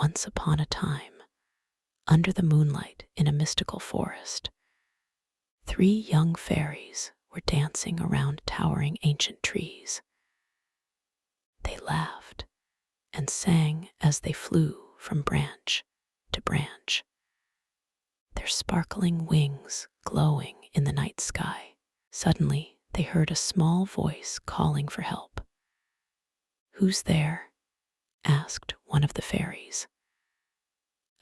Once upon a time, under the moonlight in a mystical forest, 3 young fairies were dancing around towering ancient trees. They laughed and sang as they flew from branch to branch, their sparkling wings glowing in the night sky. Suddenly, they heard a small voice calling for help. "Who's there?" asked one of the fairies.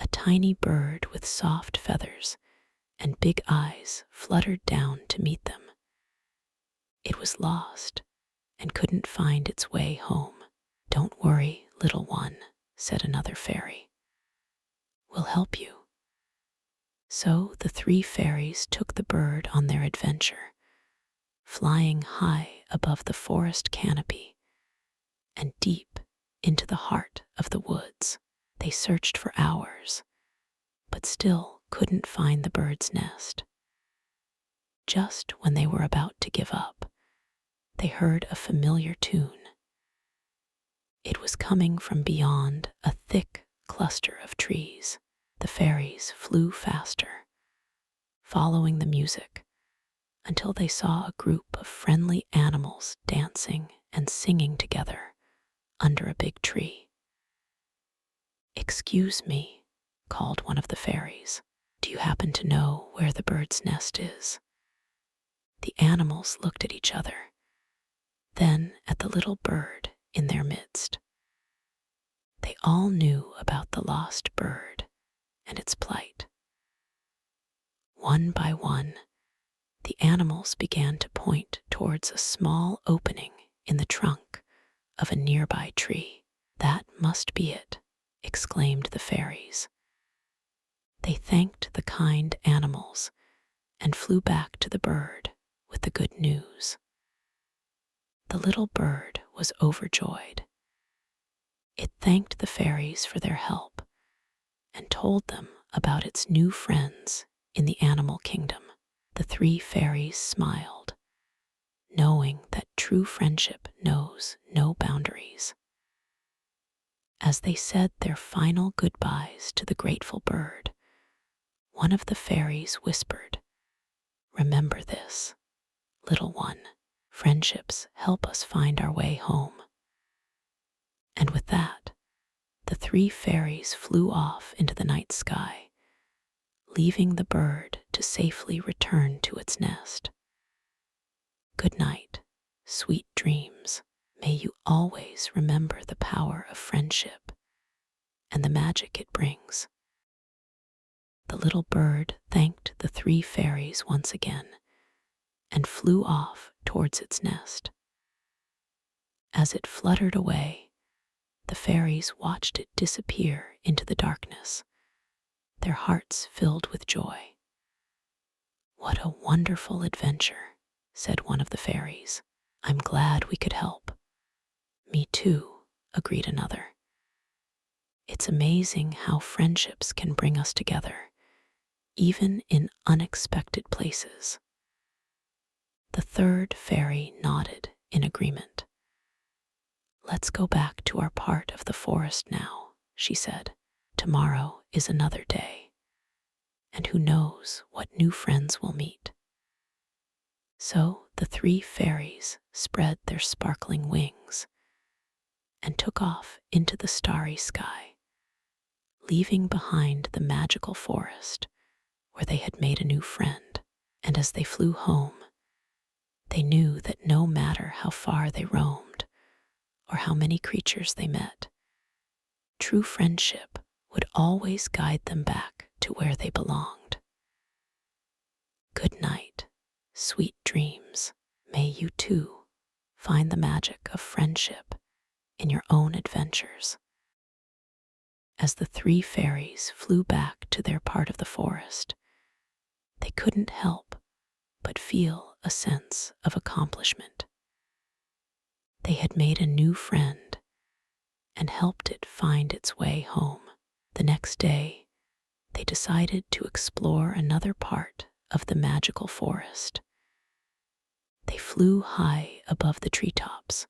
A tiny bird with soft feathers and big eyes fluttered down to meet them. It was lost and couldn't find its way home. "Don't worry, little one," said another fairy. "We'll help you." So the 3 fairies took the bird on their adventure, flying high above the forest canopy and deep into the heart of the woods. They searched for hours, but still couldn't find the bird's nest. Just when they were about to give up, they heard a familiar tune. It was coming from beyond a thick cluster of trees. The fairies flew faster, following the music, until they saw a group of friendly animals dancing and singing together under a big tree. "Excuse me," called one of the fairies. "Do you happen to know where the bird's nest is?" The animals looked at each other, then at the little bird in their midst. They all knew about the lost bird and its plight. One by one, the animals began to point towards a small opening in the trunk of a nearby tree. "That must be it," exclaimed the fairies. They thanked the kind animals and flew back to the bird with the good news. The little bird was overjoyed. It thanked the fairies for their help and told them about its new friends in the animal kingdom. The 3 fairies smiled, knowing that true friendship knows no boundaries. As they said their final goodbyes to the grateful bird, one of the fairies whispered, "Remember this, little one, friendships help us find our way home." And with that, the 3 fairies flew off into the night sky, leaving the bird to safely return to its nest. Good night, sweet dreams. May you always remember the power of friendship and the magic it brings. The little bird thanked the 3 fairies once again and flew off towards its nest. As it fluttered away, the fairies watched it disappear into the darkness, their hearts filled with joy. "What a wonderful adventure," said one of the fairies. "I'm glad we could help." "Me too," agreed another. "It's amazing how friendships can bring us together, even in unexpected places." The 3rd fairy nodded in agreement. "Let's go back to our part of the forest now," she said. "Tomorrow is another day, and who knows what new friends we'll meet." So the 3 fairies spread their sparkling wings and took off into the starry sky, leaving behind the magical forest where they had made a new friend. And as they flew home, they knew that no matter how far they roamed or how many creatures they met, true friendship would always guide them back to where they belonged. Good night, sweet dreams. May you too find the magic of friendship in your own adventures. As the 3 fairies flew back to their part of the forest, they couldn't help but feel a sense of accomplishment. They had made a new friend and helped it find its way home. The next day, they decided to explore another part of the magical forest. They flew high above the treetops,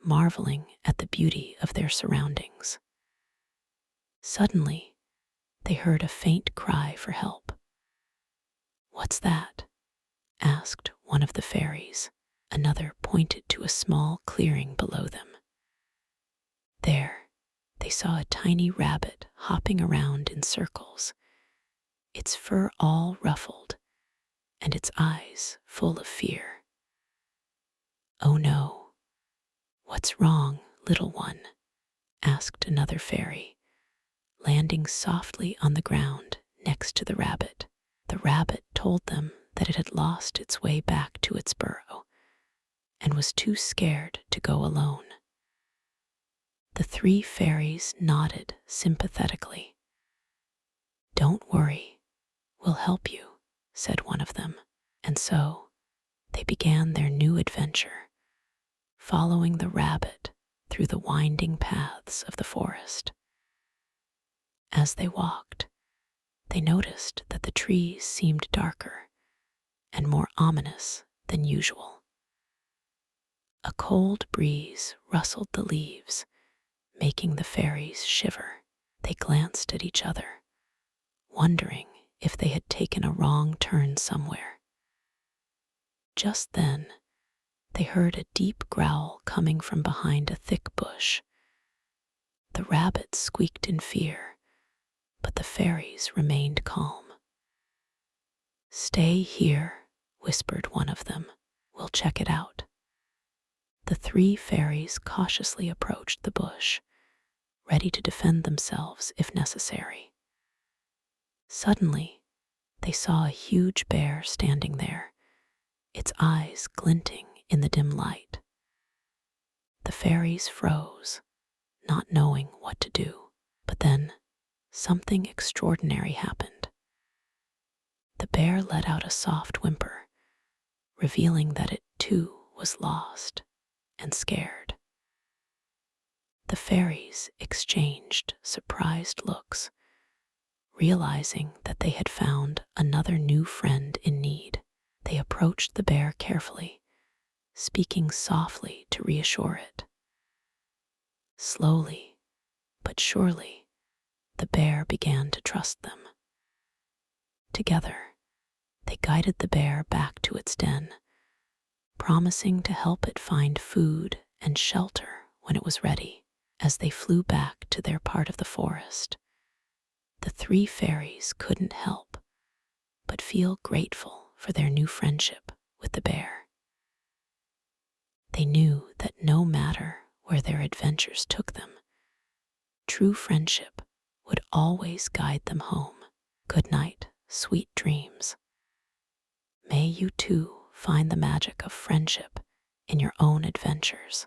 marveling at the beauty of their surroundings. Suddenly, they heard a faint cry for help. "What's that?" asked one of the fairies. Another pointed to a small clearing below them. There, they saw a tiny rabbit hopping around in circles, its fur all ruffled and its eyes full of fear. "Oh no, what's wrong, little one?" asked another fairy, landing softly on the ground next to the rabbit. The rabbit told them that it had lost its way back to its burrow and was too scared to go alone. The three fairies nodded sympathetically. "Don't worry, we'll help you," said one of them. And so they began their new adventure, following the rabbit through the winding paths of the forest. As they walked, they noticed that the trees seemed darker and more ominous than usual. A cold breeze rustled the leaves, making the fairies shiver. They glanced at each other, wondering if they had taken a wrong turn somewhere. Just then, they heard a deep growl coming from behind a thick bush. The rabbit squeaked in fear, but the fairies remained calm. "Stay here," whispered one of them. "We'll check it out." The three fairies cautiously approached the bush, ready to defend themselves if necessary. Suddenly, they saw a huge bear standing there, its eyes glinting in the dim light. The fairies froze, not knowing what to do. But then, something extraordinary happened. The bear let out a soft whimper, revealing that it too was lost and scared. The fairies exchanged surprised looks, realizing that they had found another new friend in need. They approached the bear carefully, speaking softly to reassure it. Slowly but surely, the bear began to trust them. Together, they guided the bear back to its den, promising to help it find food and shelter when it was ready. As they flew back to their part of the forest, the three fairies couldn't help but feel grateful for their new friendship with the bear. They knew that no matter where their adventures took them, true friendship would always guide them home. Good night, sweet dreams. May you too find the magic of friendship in your own adventures.